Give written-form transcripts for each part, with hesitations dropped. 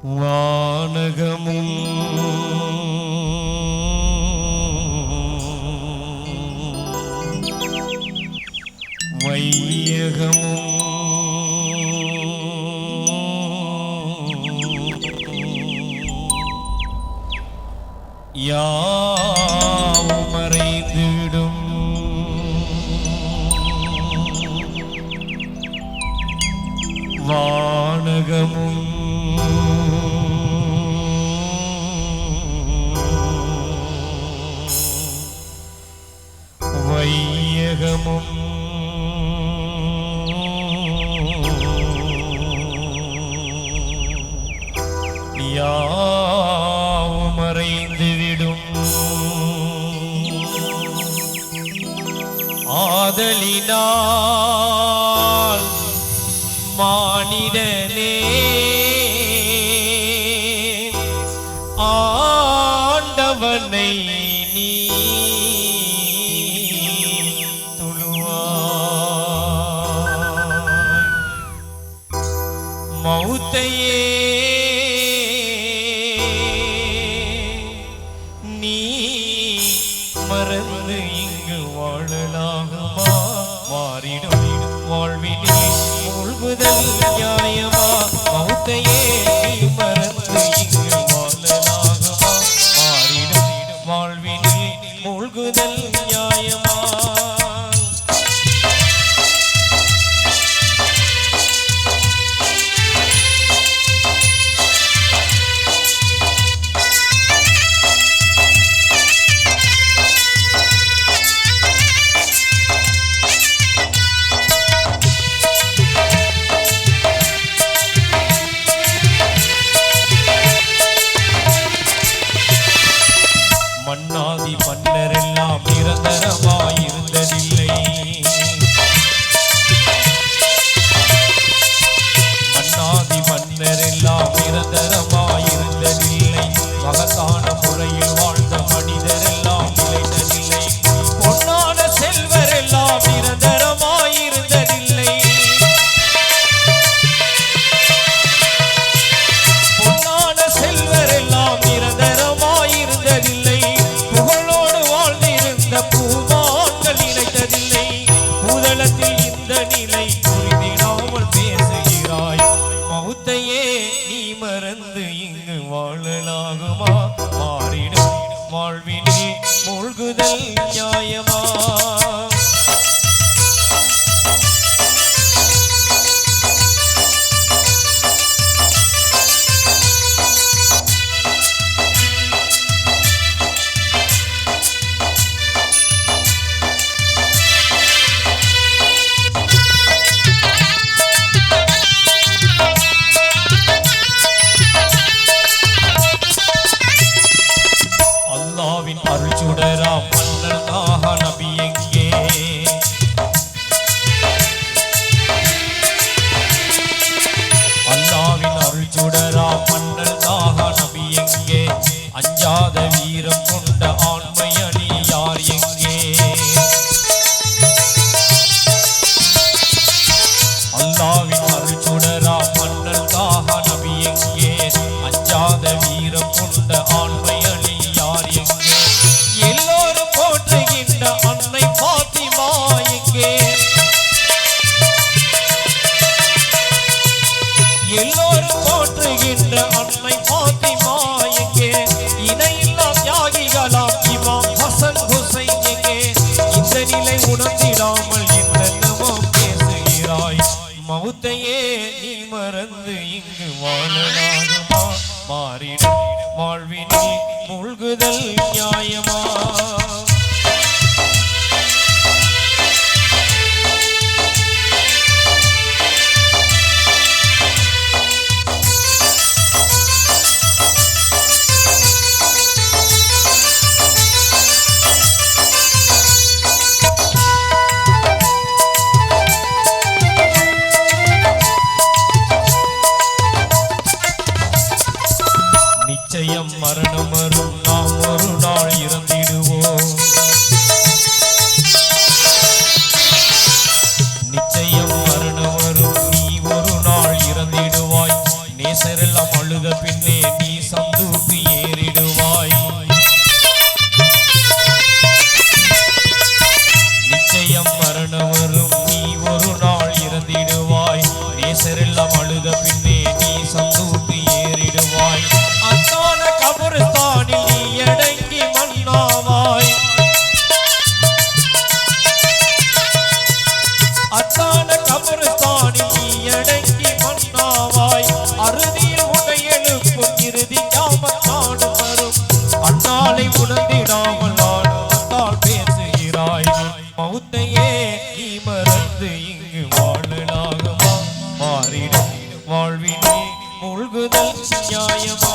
வானகமும் வையகமும் யாவும் மறைந்துவிடும். வானகமும் வையகமும் யாவும் மறைந்துவிடும். ஆதலினால் மானிடனே ஆண்டவனை நீ தொழுவாய். மௌத்தையே நீ மறந்து இங்கு வாழலாகுமா? மாறிடும் வாழ்விலே மூழ்குதல் நியாயமா? மௌத்தையே நீ மறந்து இங்கு வாழலாகுமா? மாறிடும் வாழ்விலே மூழ்குதல் நியாயமா? மன்னாதி மன்னரெல்லாம் நிரந்தரமாயிருந்ததில்லை. மன்னாதி மன்னரெல்லாம் நிரந்தரமாயிருந்ததில்லை. மகத்தான முறையில் வாழ்ந்த மனிதரெல்லாம் நிலைத்ததில்லை. பொன்னான செல்வரெல்லாம் நிரந்தரமாயிருந்ததில்லை. பொன்னான செல்வரெல்லாம் நிரந்தரமாயிருந்ததில்லை. பூமான்கள் நினைத்ததில்லை. பூதளத்தில் இந்த நிலை புரிந்திடாமல் பேசுகிறாய். மௌத்தையே நீ மறந்து இங்கு வாழலாகுமா? மாறிடும் வாழ்விலே மூழ்குதல் நியாயமா? அல்லாவின் அருள் சுடராம் மன்னல் தாஹ நபி எங்கே? அல்லாவின் அருள் சுடராம் மன்னல் தாஹ நபி எங்கே? அஞ்சாத வீரம் கொண்ட ஆண்மை அணி யார் எங்கே? அல்லாவின் அருள் சுடராம் மன்னல் தாஹ நபி எங்கே? அஞ்சாத வீரம் கொண்ட ஆண்மை அணி யார் எங்கே? எல்லோரும் போற்றுகின்ற அன்னை பாத்திமா எங்கே? எல்லோரும் போற்றுகின்ற அன்னை பாத்திமா எங்கே? இணையில்லா தியாகிகளாம் இமாம் ஹசன் ஹுசைன் எங்கே? இந்த நிலை உணர்ந்திடாமல் என்னென்னமோ பேசுகிறாய். மௌத்தையே நீ மறந்து இங்கு வாழலாகுமா? மாறிடும் வாழ்வினே மூழ்குதல் நியாயமா? நிச்சயம் மரணம் வரும், நாம் ஒரு நாள் இறந்திடுவோம். நிச்சயம் மரணம் வரும், நீ ஒரு நாள் இறந்திடுவாய். நேசரெல்லாம் அழுத பின் வாழ்வினே மூழ்குதல் நியாயமா?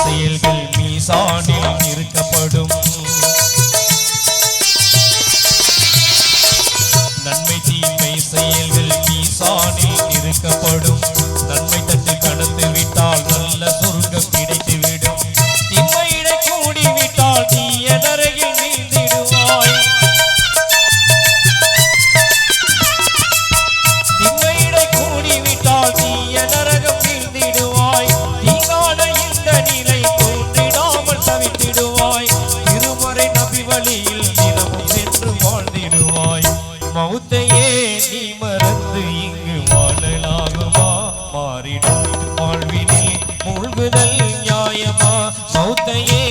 செயல்கள் மீசானில் நிறுக்கப்படும். நன்மை தீமை செயல்கள் மீசானில் நிறுக்கப்படும். நன்மை தட்டு கடந்து விட்டால் நல்ல சொர்க்கம் கிடைத்துவிடும். திண்மையிடை கூடிவிட்டால் தீய நரகில் நீந்திடுவாய். திண்மையிடை கூடிவிட்டால் தீய நரகம் நீந்திடுவாய். தீங்கான நிலை தோன்றிடாமல் தவித்திடுவாய். இருமுறை நபி வழியில் தினமும் சென்று வாழ்ந்திடுவாய். மௌத்தையே நீ மறந்து இங்கு வாழலாகுமா? மாறிடும் வாழ்வினில் மூழ்குதல் நியாயமா? மௌத்தையே